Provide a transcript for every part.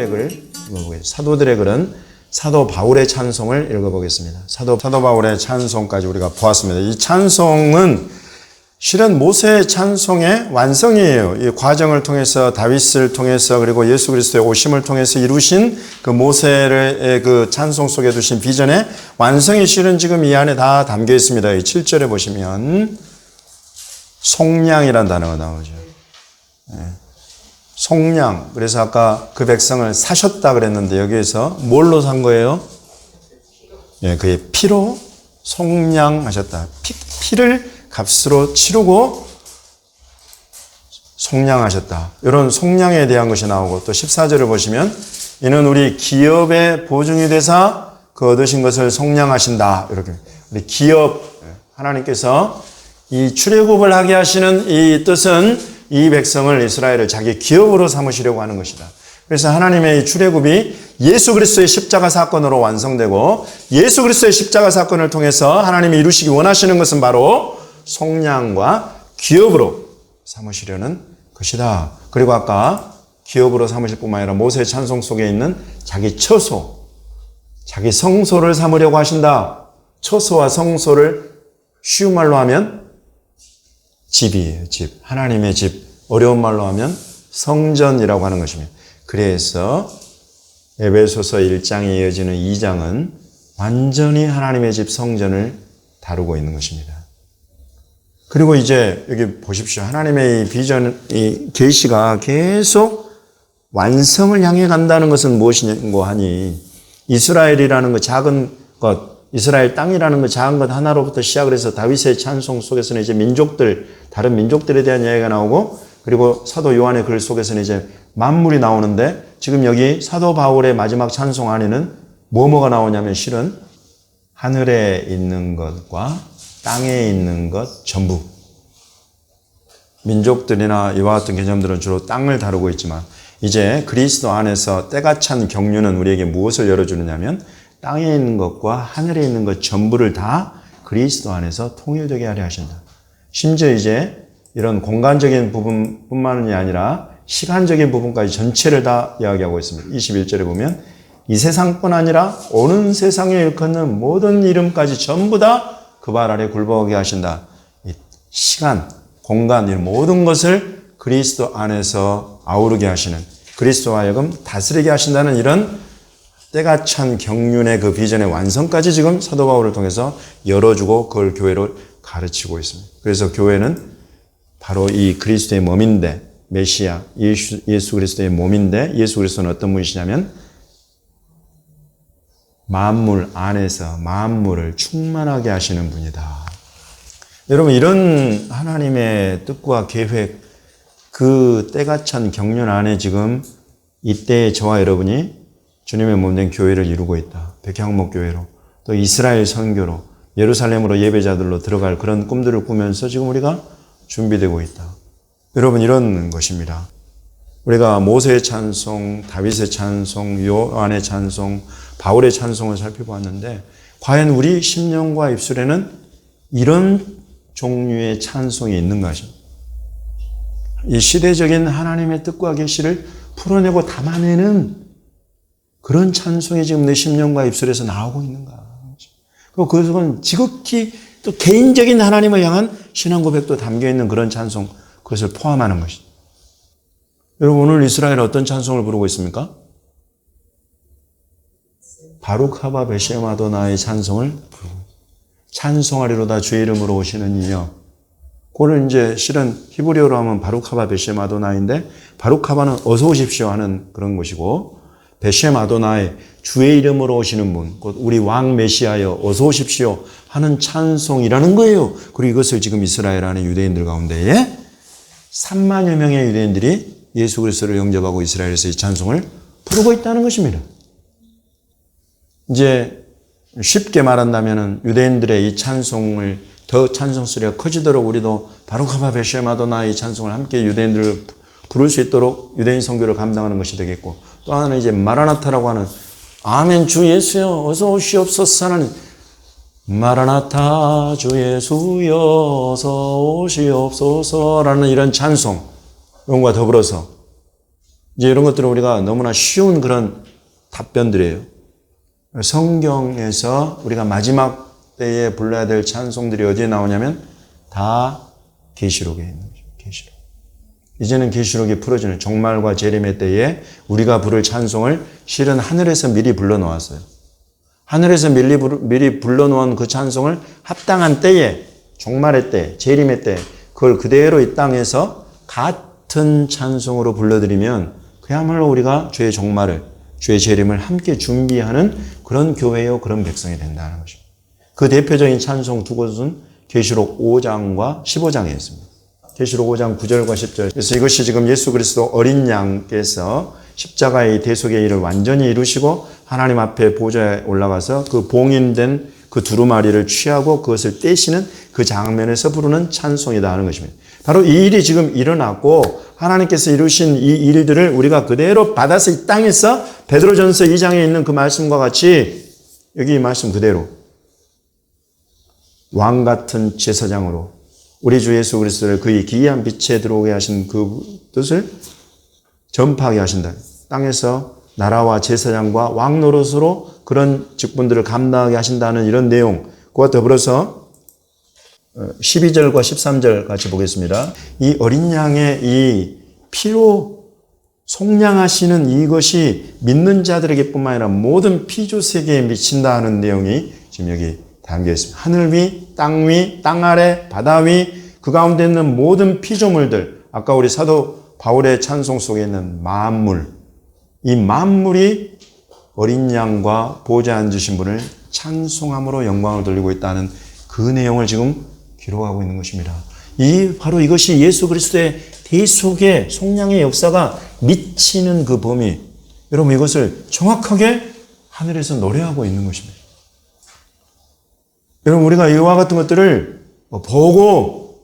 사도들의 글 읽어보겠습니다. 사도들의 글은 사도 바울의 찬송을 읽어보겠습니다. 사도 바울의 찬송까지 우리가 보았습니다. 이 찬송은 실은 모세의 찬송의 완성이에요. 이 과정을 통해서 다윗을 통해서 그리고 예수 그리스도의 오심을 통해서 이루신 그 모세의 그 찬송 속에 두신 비전의 완성이 실은 지금 이 안에 다 담겨 있습니다. 이 7절에 보시면 속량이라는 단어가 나오죠. 속량. 그래서 아까 그 백성을 사셨다 그랬는데 여기에서 뭘로 산 거예요? 그의 피로 속량하셨다. 피를 값으로 치르고 속량하셨다. 이런 속량에 대한 것이 나오고 또 14절을 보시면 이는 우리 기업의 보증이 되사 그 얻으신 것을 속량하신다. 이렇게 우리 기업 하나님께서 이 출애굽을 하게 하시는 이 뜻은 이 백성을 이스라엘을 자기 기업으로 삼으시려고 하는 것이다. 그래서 하나님의 이 출애굽이 예수 그리스도의 십자가 사건으로 완성되고 예수 그리스도의 십자가 사건을 통해서 하나님이 이루시기 원하시는 것은 바로 속량과 기업으로 삼으시려는 것이다. 그리고 아까 기업으로 삼으실 뿐만 아니라 모세의 찬송 속에 있는 자기 처소, 자기 성소를 삼으려고 하신다. 처소와 성소를 쉬운 말로 하면 집이에요. 집. 하나님의 집. 어려운 말로 하면 성전이라고 하는 것입니다. 그래서 에베소서 1장에 이어지는 2장은 완전히 하나님의 집 성전을 다루고 있는 것입니다. 그리고 이제 여기 보십시오. 하나님의 이 비전, 이 계시가 계속 완성을 향해 간다는 것은 무엇이냐고 하니 이스라엘이라는 그 작은 것, 이스라엘 땅이라는 그 작은 것 하나로부터 시작을 해서 다윗의 찬송 속에서는 이제 민족들, 다른 민족들에 대한 이야기가 나오고 그리고 사도 요한의 글 속에서는 이제 만물이 나오는데 지금 여기 사도 바울의 마지막 찬송 안에는 뭐가 나오냐면 실은 하늘에 있는 것과 땅에 있는 것 전부. 민족들이나 이와 같은 개념들은 주로 땅을 다루고 있지만 이제 그리스도 안에서 때가 찬 경륜은 우리에게 무엇을 열어주느냐면 땅에 있는 것과 하늘에 있는 것 전부를 다 그리스도 안에서 통일되게 하려 하신다. 심지어 이제 이런 공간적인 부분뿐만이 아니라 시간적인 부분까지 전체를 다 이야기하고 있습니다. 21절에 보면 이 세상뿐 아니라 오는 세상에 일컫는 모든 이름까지 전부 다 그 발 아래 굴복하게 하신다. 이 시간, 공간 이런 모든 것을 그리스도 안에서 아우르게 하시는 그리스도와 하여금 다스리게 하신다는 이런 때가 찬 경륜의 그 비전의 완성까지 지금 사도 바울을 통해서 열어주고 그걸 교회로 가르치고 있습니다. 그래서 교회는 바로 이 그리스도의 몸인데 메시아, 예수 그리스도의 몸인데 예수 그리스도는 어떤 분이시냐면 만물 안에서 만물을 충만하게 하시는 분이다. 여러분 이런 하나님의 뜻과 계획 그 때가 찬 경륜 안에 지금 이때의 저와 여러분이 주님의 몸된 교회를 이루고 있다. 백향목 교회로 또 이스라엘 선교로 예루살렘으로 예배자들로 들어갈 그런 꿈들을 꾸면서 지금 우리가 준비되고 있다. 여러분 이런 것입니다. 우리가 모세의 찬송, 다윗의 찬송, 요한의 찬송, 바울의 찬송을 살펴보았는데 과연 우리 심령과 입술에는 이런 종류의 찬송이 있는 것입니다. 이 시대적인 하나님의 뜻과 계시를 풀어내고 담아내는 그런 찬송이 지금 내 심령과 입술에서 나오고 있는가. 그리고 그것은 지극히 또 개인적인 하나님을 향한 신앙 고백도 담겨있는 그런 찬송, 그것을 포함하는 것이죠. 여러분 오늘 이스라엘은 어떤 찬송을 부르고 있습니까? 바룩 하바 베셈 아도나의 찬송을 부르고 찬송하리로다 주의 이름으로 오시는 이여. 그걸 이제 실은 히브리어로 하면 바룩 하바 베셈 아도나인데 바룩 하바는 어서 오십시오 하는 그런 것이고 베셈 아도나의 주의 이름으로 오시는 분, 곧 우리 왕 메시아여 어서 오십시오 하는 찬송이라는 거예요. 그리고 이것을 지금 이스라엘 안에 유대인들 가운데에 3만여 명의 유대인들이 예수 그리스도를 영접하고 이스라엘에서 이 찬송을 부르고 있다는 것입니다. 이제 쉽게 말한다면 유대인들의 이 찬송을 더 찬송 소리가 커지도록 우리도 바룩하바 베셈 아도나 이 찬송을 함께 유대인들을 부를 수 있도록 유대인 선교를 감당하는 것이 되겠고 또 하나는 이제 마라나타라고 하는 아멘 주 예수여 어서 오시옵소서 하는 마라나타 주 예수여 어서 오시옵소서라는 이런 찬송 이것과 더불어서 이제 이런 것들은 우리가 너무나 쉬운 그런 답변들이에요. 성경에서 우리가 마지막 때에 불러야 될 찬송들이 어디에 나오냐면 다 계시록에 있는 거죠. 계시록. 이제는 계시록이 풀어지는 종말과 재림의 때에 우리가 부를 찬송을 실은 하늘에서 미리 불러놓았어요. 하늘에서 미리 불러놓은 그 찬송을 합당한 때에, 종말의 때, 재림의 때, 그걸 그대로 이 땅에서 같은 찬송으로 불러드리면 그야말로 우리가 주의 종말을, 주의 재림을 함께 준비하는 그런 교회요, 그런 백성이 된다는 것입니다. 그 대표적인 찬송 두 곳은 계시록 5장과 15장에 있습니다. 계시록 5장 9절과 10절. 그래서 이것이 지금 예수 그리스도 어린 양께서 십자가의 대속의 일을 완전히 이루시고 하나님 앞에 보좌에 올라가서 그 봉인된 그 두루마리를 취하고 그것을 떼시는 그 장면에서 부르는 찬송이다 하는 것입니다. 바로 이 일이 지금 일어났고 하나님께서 이루신 이 일들을 우리가 그대로 받아서 이 땅에서 베드로전서 2장에 있는 그 말씀과 같이 여기 이 말씀 그대로 왕 같은 제사장으로 우리 주 예수 그리스도를 그의 기이한 빛에 들어오게 하신 그 뜻을 전파하게 하신다. 땅에서 나라와 제사장과 왕 노릇으로 그런 직분들을 감당하게 하신다는 이런 내용, 그와 더불어서 12절과 13절 같이 보겠습니다. 이 어린 양의 이 피로 속량하시는 이것이 믿는 자들에게 뿐만 아니라 모든 피조 세계에 미친다 하는 내용이 지금 여기 담겨 있습니다. 하늘 위, 땅 아래, 바다 위, 그 가운데 있는 모든 피조물들, 아까 우리 사도 바울의 찬송 속에 있는 만물, 이 만물이 어린 양과 보좌에 앉으신 분을 찬송함으로 영광을 돌리고 있다는 그 내용을 지금 기록하고 있는 것입니다. 바로 이것이 예수 그리스도의 대속의 속량의 역사가 미치는 그 범위. 여러분 이것을 정확하게 하늘에서 노래하고 있는 것입니다. 여러분 우리가 이와 같은 것들을 보고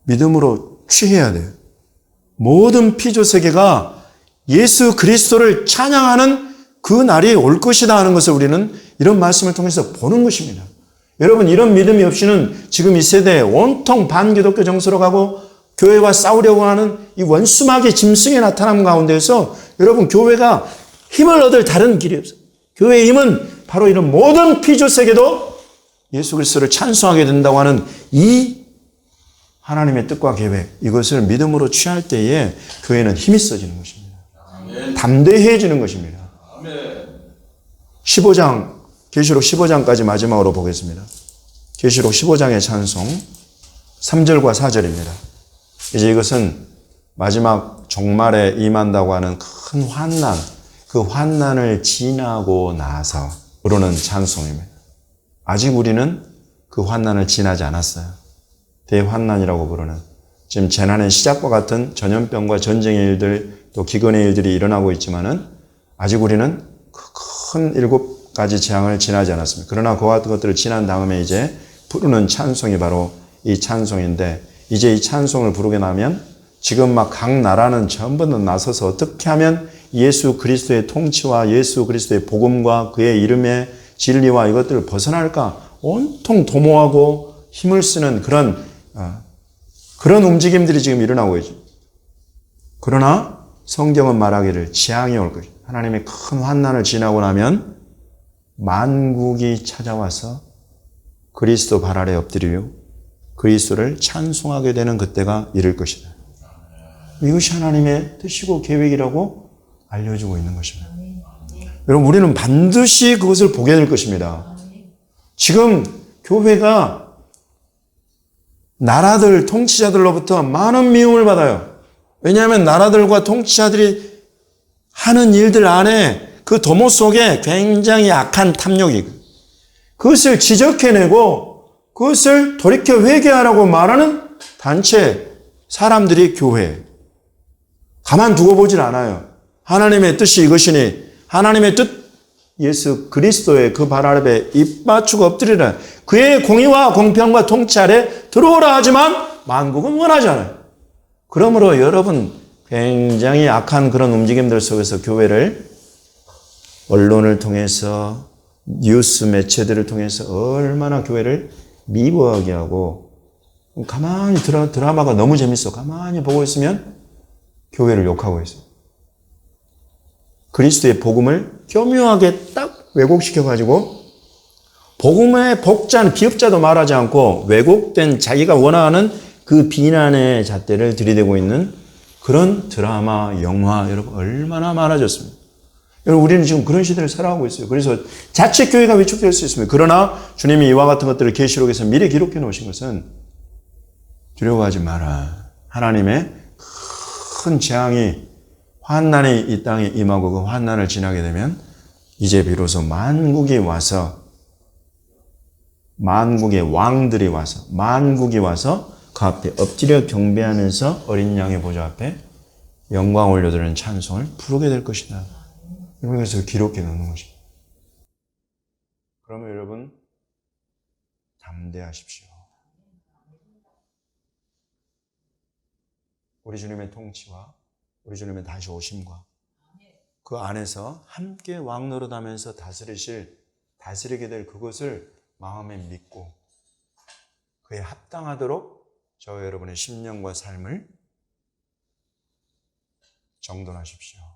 믿음으로 취해야 돼요. 모든 피조 세계가 예수 그리스도를 찬양하는 그 날이 올 것이다 하는 것을 우리는 이런 말씀을 통해서 보는 것입니다. 여러분 이런 믿음이 없이는 지금 이 세대에 온통 반기독교 정서로 가고 교회와 싸우려고 하는 이 원수마귀 짐승의 나타남 가운데에서 여러분 교회가 힘을 얻을 다른 길이 없어요. 교회의 힘은 바로 이런 모든 피조 세계도 예수 그리스도를 찬송하게 된다고 하는 이 하나님의 뜻과 계획, 이것을 믿음으로 취할 때에 교회는 힘이 써지는 것입니다. 아멘. 담대해지는 것입니다. 아멘. 15장, 계시록 15장까지 마지막으로 보겠습니다. 계시록 15장의 찬송 3절과 4절입니다. 이제 이것은 마지막 종말에 임한다고 하는 큰 환난, 그 환난을 지나고 나서 부르는 찬송입니다. 아직 우리는 그 환난을 지나지 않았어요. 대환난이라고 부르는, 지금 재난의 시작과 같은 전염병과 전쟁의 일들, 또 기근의 일들이 일어나고 있지만은 아직 우리는 큰 7가지 재앙을 지나지 않았습니다. 그러나 그와 같은 것들을 지난 다음에 이제 부르는 찬송이 바로 이 찬송인데, 이제 이 찬송을 부르게 나면 지금 막 각 나라는 전부 다 나서서 어떻게 하면 예수 그리스도의 통치와 예수 그리스도의 복음과 그의 이름의 진리와 이것들을 벗어날까 온통 도모하고 힘을 쓰는 그런 움직임들이 지금 일어나고 있죠. 그러나 성경은 말하기를 재앙이 올 것이다. 하나님의 큰 환난을 지나고 나면 만국이 찾아와서 그리스도 발 아래 엎드리며 그리스도를 찬송하게 되는 그때가 이를 것이다. 이것이 하나님의 뜻이고 계획이라고 알려주고 있는 것입니다. 여러분 우리는 반드시 그것을 보게 될 것입니다. 지금 교회가 나라들, 통치자들로부터 많은 미움을 받아요. 왜냐하면 나라들과 통치자들이 하는 일들 안에 그 도모 속에 굉장히 악한 탐욕이 있고, 그것을 지적해내고 그것을 돌이켜 회개하라고 말하는 단체, 사람들이 교회. 가만두고 보질 않아요. 하나님의 뜻이 이것이니 하나님의 뜻, 예수 그리스도의 그 발 아래 입 맞추고 엎드리라. 그의 공의와 공평과 통치 아래 들어오라 하지만 만국은 원하지 않아요. 그러므로 여러분 굉장히 악한 그런 움직임들 속에서 교회를 언론을 통해서 뉴스 매체들을 통해서 얼마나 교회를 미워하게 하고, 가만히 드라마가 너무 재밌어. 가만히 보고 있으면 교회를 욕하고 있어요. 그리스도의 복음을 교묘하게 딱 왜곡시켜가지고 복음의 복자는 비읍자도 말하지 않고 왜곡된 자기가 원하는 그 비난의 잣대를 들이대고 있는 그런 드라마, 영화 여러분 얼마나 많아졌습니다. 여러분 우리는 지금 그런 시대를 살아가고 있어요. 그래서 자칫 교회가 위축될 수 있습니다. 그러나 주님이 이와 같은 것들을 계시록에서 미리 기록해 놓으신 것은 두려워하지 마라. 하나님의 큰 재앙이 환난이 이 땅에 임하고 그 환난을 지나게 되면 이제 비로소 만국이 와서 만국의 왕들이 와서 만국이 와서 그 앞에 엎드려 경배하면서 어린 양의 보좌 앞에 영광 올려드리는 찬송을 부르게 될 것이다. 그래서 기록해 놓는 것입니다. 그러면 여러분 담대하십시오. 우리 주님의 통치와 우리 주님의 다시 오심과 그 안에서 함께 왕 노릇하면서 다스리게 될 그것을 마음에 믿고 그에 합당하도록 저와 여러분의 심령과 삶을 정돈하십시오.